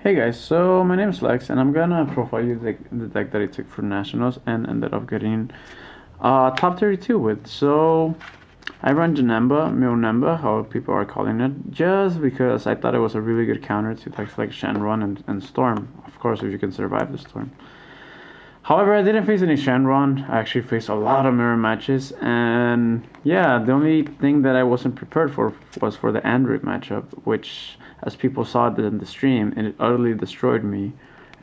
Hey guys, so my name is Lex and I'm gonna profile you the deck that I took for Nationals and ended up getting top 32 with. So I run Janemba, Nemba, how people are calling it, just because I thought it was a really good counter to decks like Shenron and Storm, of course if you can survive the Storm. However, I didn't face any Shenron. I actually faced a lot of mirror matches, and yeah, the only thing that I wasn't prepared for was for the Android matchup, which, as people saw it in the stream, it utterly destroyed me,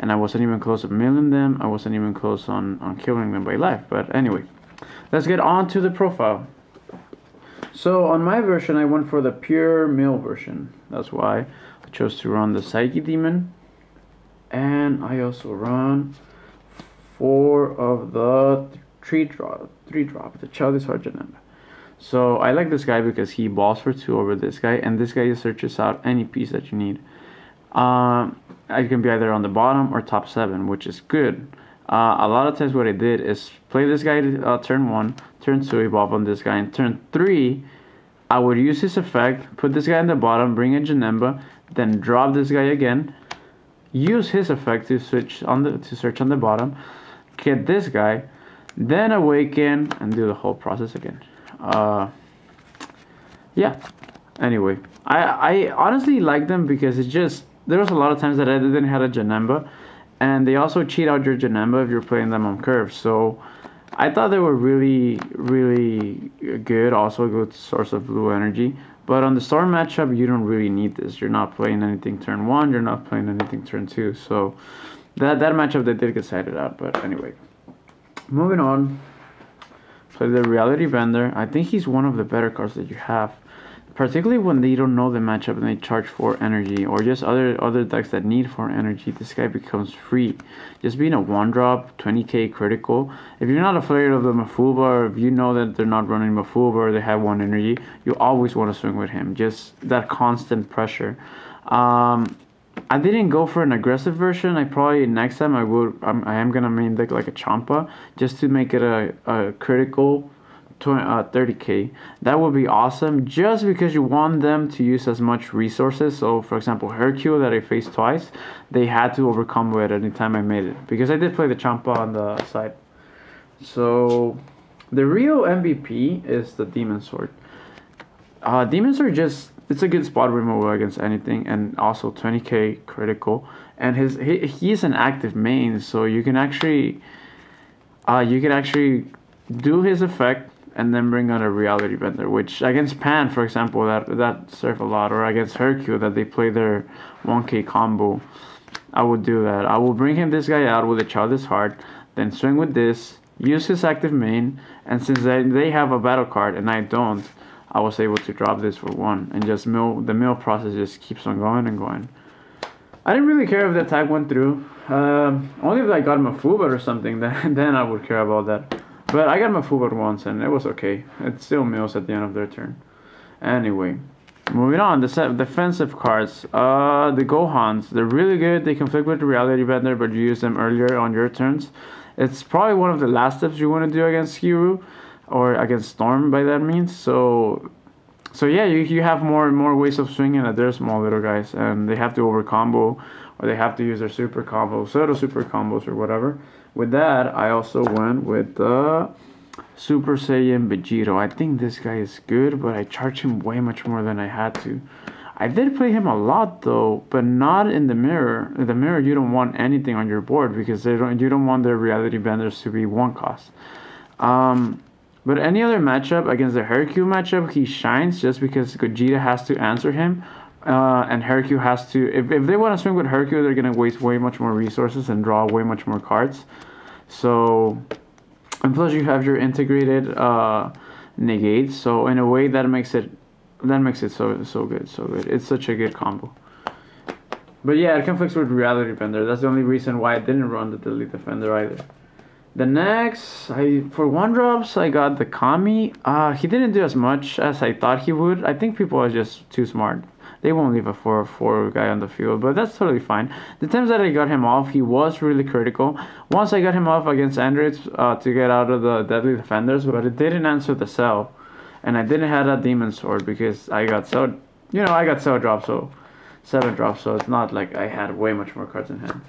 and I wasn't even close to milling them. I wasn't even close on killing them by life. But anyway, let's get on to the profile. So on my version, I went for the pure mill version. That's why I chose to run the Psyche Demon, and I also run 4 of the 3-drop, the Childish Heart Janemba. So I like this guy because he balls for 2 over this guy, and this guy searches out any piece that you need. It can be either on the bottom or top 7, which is good. A lot of times what I did is play this guy turn 1, turn 2, evolve on this guy, and turn 3, I would use his effect, put this guy on the bottom, bring in Janemba, then drop this guy again, use his effect to search on the bottom, get this guy, then awaken and do the whole process again. Yeah, anyway, I honestly like them because it's just, there was a lot of times that I didn't have a Janemba, and they also cheat out your Janemba if you're playing them on curve. So I thought they were really good, also a good source of blue energy. But on the Storm matchup, you don't really need this. You're not playing anything turn 1, you're not playing anything turn 2, so that matchup they did get sided out. But anyway, moving on, play the Reality Bender. I think he's one of the better cards that you have, particularly when they don't know the matchup and they charge 4 energy, or just other decks that need 4 energy. This guy becomes free. Just being a 1-drop, 20k critical. If you're not afraid of the Mafuba, or if you know that they're not running Mafuba or they have 1 energy, you always want to swing with him. Just that constant pressure. I didn't go for an aggressive version. I probably next time I would. I am gonna main deck like a Champa just to make it a critical 30k. That would be awesome, just because you want them to use as much resources. So for example, Hercule that I faced twice, they had to overcome it anytime I made it, because I did play the Champa on the side. So the real MVP is the Demon Sword. Demon Sword just, it's a good spot removal against anything, and also 20k critical, and he is an active main, so you can actually do his effect and then bring on a Reality Bender, which against Pan, for example, that serve a lot, or against Hercule that they play their 1k combo. I would do that. I will bring him this guy out with a Childish Heart, then swing with this, use his active main, and since they have a battle card and I don't, I was able to drop this for 1 and just the mill process just keeps on going and going. I didn't really care if the attack went through. Only if I got Mafuba or something, then I would care about that. But I got Mafuba once and it was okay. It still mills at the end of their turn. Anyway, moving on, the defensive cards. The Gohans, they're really good. They conflict with the Reality Bender, but you use them earlier on your turns. It's probably one of the last steps you want to do against Hiru, or against Storm by that means. So yeah, you have more ways of swinging at their small little guys, and they have to over combo, or they have to use their super combo, pseudo super combos, or whatever. With that, I also went with the Super Saiyan Vegito. I think this guy is good, but I charge him way much more than I had to. I did play him a lot though, but not in the mirror. In the mirror, you don't want anything on your board because you don't want their Reality Benders to be 1 cost. But any other matchup against the Hercule matchup, he shines just because Gogeta has to answer him. And Hercule has to, if they want to swing with Hercule, they're going to waste way much more resources and draw way much more cards. So, and plus you have your integrated negates. So in a way that makes it so good. It's such a good combo. But yeah, it conflicts with Reality Bender. That's the only reason why I didn't run the Delete Defender either. The next, for 1-drops, I got the Kami. He didn't do as much as I thought he would. I think people are just too smart. They won't leave a 4/4 guy on the field, but that's totally fine. The times that I got him off, he was really critical. Once I got him off against androids to get out of the Deadly Defenders, but it didn't answer the cell. And I didn't have that Demon Sword because I got cell dropped, so 7 drops, so it's not like I had way much more cards in hand.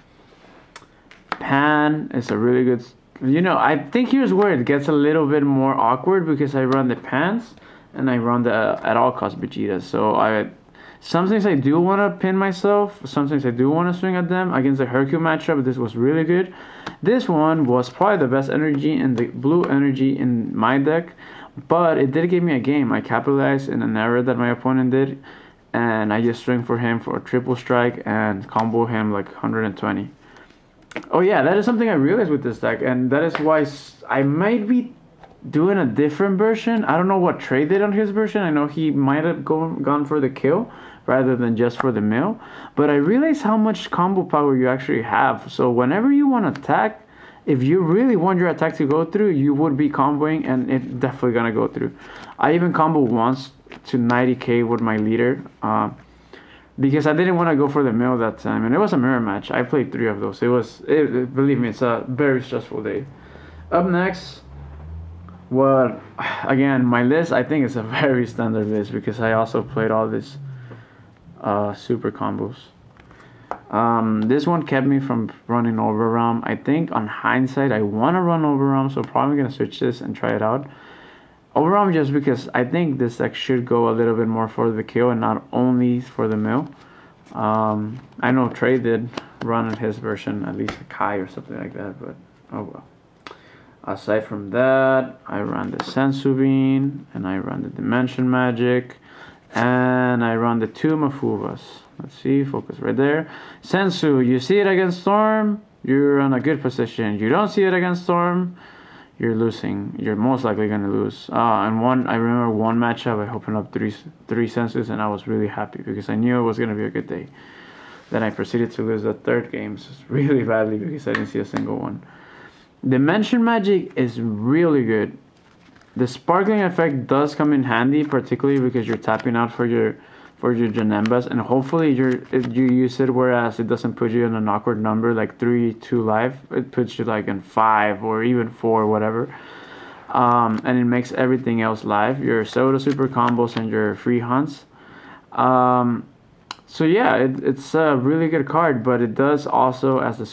Pan is a really good. I think here's where it gets a little bit more awkward because I run the Pans and I run the at all cost Vegeta. So sometimes I do want to pin myself. Sometimes I do want to swing at them. Against the Hercule matchup, this was really good. This one was probably the best energy in the blue energy in my deck, but it did give me a game. I capitalized in an error that my opponent did, and I just swing for him for a triple strike and combo him like 120. Oh yeah, that is something I realized with this deck, and that is why I might be doing a different version. I don't know what Trey did on his version. I know he might have gone for the kill rather than just for the mill, but I realized how much combo power you actually have. So whenever you want to attack, if you really want your attack to go through, you would be comboing, and it's definitely gonna go through. I even comboed once to 90k with my leader, because I didn't want to go for the mill that time, and it was a mirror match. I played 3 of those. Believe me, it's a very stressful day. Up next, again, my list, I think it's a very standard list because I also played all these super combos. This one kept me from running Overrealm. I think on hindsight, I want to run Overrealm, so probably going to switch this and try it out. Overall, just because I think this deck should go a little bit more for the kill and not only for the mill. I know Trey did run in his version, at least a Kai or something like that, but oh well. Aside from that, I run the Sensu Bean, and I run the Dimension Magic, and I run the 2 Mafuvas. Let's see, focus right there. Sensu, you see it against Storm, you're in a good position. You don't see it against Storm, you're losing. You're most likely gonna lose. I remember one matchup, I opened up three senses, and I was really happy because I knew it was gonna be a good day. Then I proceeded to lose the 3rd game really badly because I didn't see a single one. Dimension Magic is really good. The sparkling effect does come in handy, particularly because you're tapping out for your Janembas, and hopefully you use it whereas it doesn't put you in an awkward number like 3-2 life. It puts you like in 5 or even 4, whatever, and it makes everything else live. Your Soda super combos and your free hunts. So yeah, it's a really good card, but it does also, as the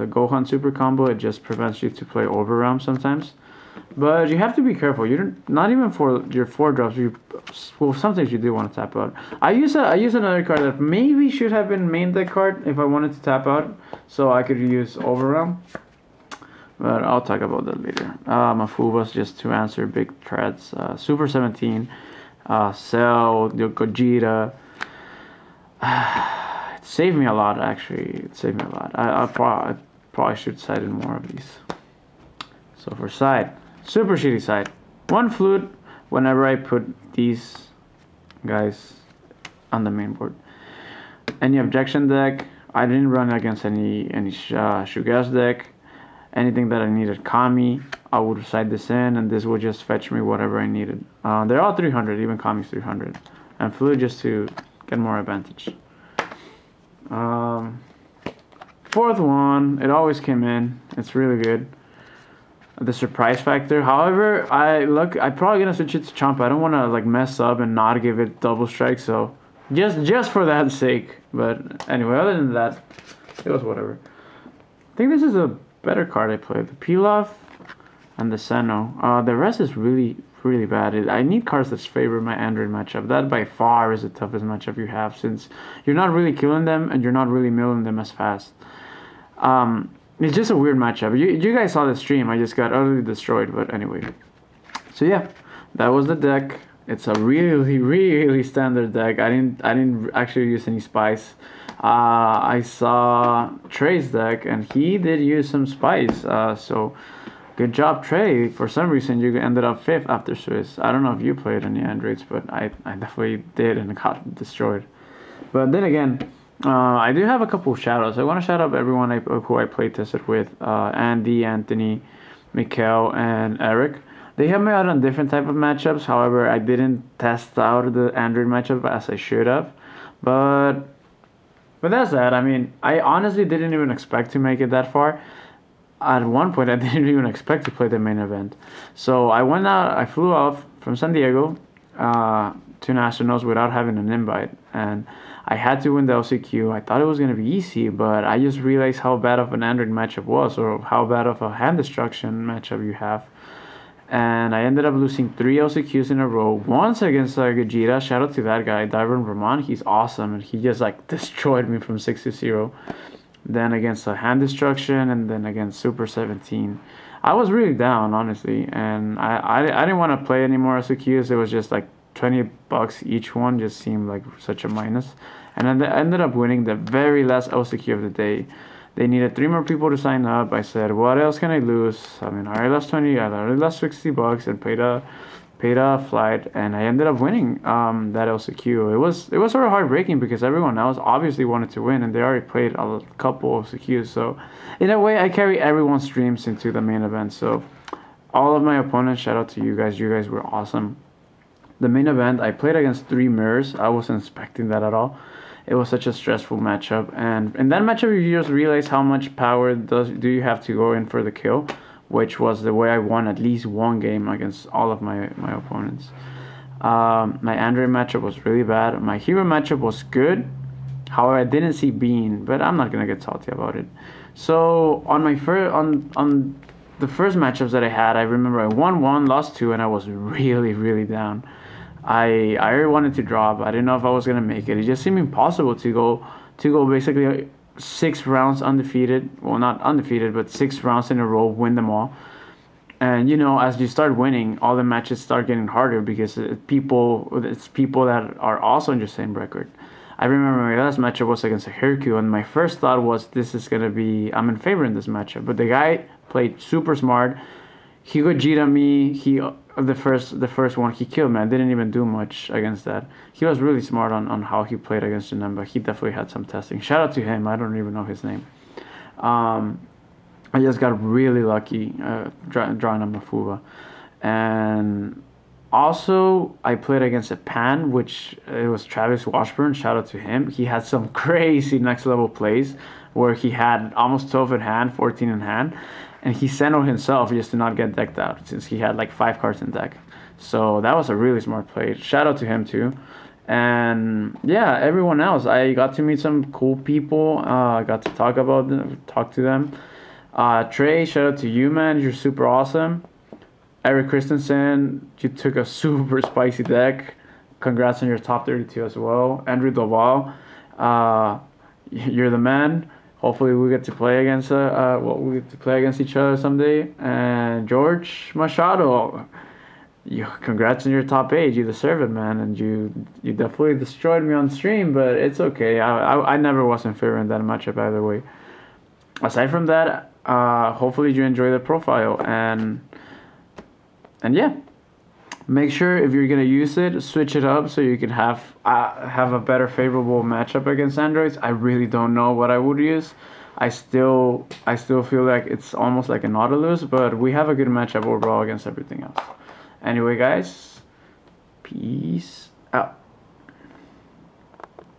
Gohan super combo, it just prevents you to play Overrealm sometimes. But you have to be careful. You don't, not even for your 4 drops. Sometimes you do want to tap out. I use another card that maybe should have been main deck card if I wanted to tap out, so I could use Overrealm. But I'll talk about that later. Mafuvas, just to answer big threats. Super 17, Cell, Gogeta. It saved me a lot, actually. It saved me a lot. I probably should side in more of these. So for side, super shitty side. 1 flute whenever I put these guys on the main board. Any objection deck, I didn't run against any Shugas deck. Anything that I needed Kami, I would side this in, and this would just fetch me whatever I needed. They're all 300, even Kami's 300. And flute just to get more advantage. 4th one, it always came in. It's really good. The surprise factor. However, I'm probably gonna switch it to Champa. I don't want to like mess up and not give it double strike. So just for that sake. But anyway, other than that, it was whatever. I think this is a better card I played. The Pilaf and the Senno. The rest is really bad. I need cards that favor my Android matchup. That by far is the toughest matchup you have, since you're not really killing them and you're not really milling them as fast. It's just a weird matchup. You guys saw the stream. I just got utterly destroyed. But anyway. So yeah, that was the deck. It's a really standard deck. I didn't actually use any spice. I saw Trey's deck and he did use some spice. So good job, Trey. For some reason you ended up 5th after Swiss. I don't know if you played any Androids, but I definitely did and got destroyed. But then again, I do have a couple of shout-outs. I want to shout out everyone who I play tested with. Andy, Anthony, Mikkel, and Eric. They have me out on different type of matchups. However, I didn't test out the Android matchup as I should have. But that's that. I mean, I honestly didn't even expect to make it that far. At one point, I didn't even expect to play the main event. So I flew off from San Diego to Nationals without having an invite. And I had to win the LCQ. I thought it was going to be easy, but I just realized how bad of an Android matchup was, or how bad of a hand destruction matchup you have. And I ended up losing 3 LCQs in a row. Once against Gajira. Shout out to that guy, Dyron Vermont. He's awesome, and he just like destroyed me from 6-0. Then against a hand destruction, and then against Super 17. I was really down, honestly, and I didn't want to play any more LCQs. It was just like $20 each one, just seemed like such a minus. And I ended up winning the very last LCQ of the day. They needed 3 more people to sign up. I said, what else can I lose? I mean, I already lost 20, I already lost $60 and paid a flight, and I ended up winning that LCQ. It was sort of heartbreaking because everyone else obviously wanted to win, and they already played a couple of LCQs. So in a way, I carry everyone's streams into the main event. So all of my opponents, shout out to you guys. You guys were awesome. The main event, I played against 3 mirrors. I wasn't expecting that at all. It was such a stressful matchup, and in that matchup you just realize how much power do you have to go in for the kill, which was the way I won at least one game against all of my opponents. My Android matchup was really bad. My hero matchup was good. However, I didn't see Bean, but I'm not gonna get salty about it. So on my on the first matchups that I had, I remember I won 1, lost 2, and I was really down. I really wanted to drop. I didn't know if I was gonna make it. It just seemed impossible to go basically 6 rounds undefeated. Well, not undefeated, but 6 rounds in a row, win them all. And you know, as you start winning, all the matches start getting harder because it's people that are also in your same record. I remember my last matchup was against a Hercule, and my first thought was, this is gonna be, I'm in favor in this matchup. But the guy played super smart. He Gogeta me. The first one he killed me. I didn't even do much against that. He was really smart on how he played against Janemba. He definitely had some testing. Shout out to him. I don't even know his name. I just got really lucky drawing on Mafuba. And also, I played against a Pan, which it was Travis Washburn. Shout out to him. He had some crazy next level plays where he had almost 12 in hand, 14 in hand. And he Senoed himself just to not get decked out, since he had like 5 cards in deck. So that was a really smart play. Shout out to him too. And yeah, everyone else, I got to meet some cool people. I got to talk to them. Trey, shout out to you, man. You're super awesome. Eric Christensen, you took a super spicy deck. Congrats on your top 32 as well. Andrew Doval, you're the man. Hopefully we get to play against we get to play against each other someday. And George Machado, congrats on your top 8. You deserve it, man. And you definitely destroyed me on stream, but it's okay. I never was in favor in that matchup either way. Aside from that, hopefully you enjoy the profile, and yeah. Make sure if you're gonna use it, switch it up so you can have a better favorable matchup against androids. I really don't know what I would use. I still feel like it's almost like an auto lose, but we have a good matchup overall against everything else. Anyway, guys, peace out.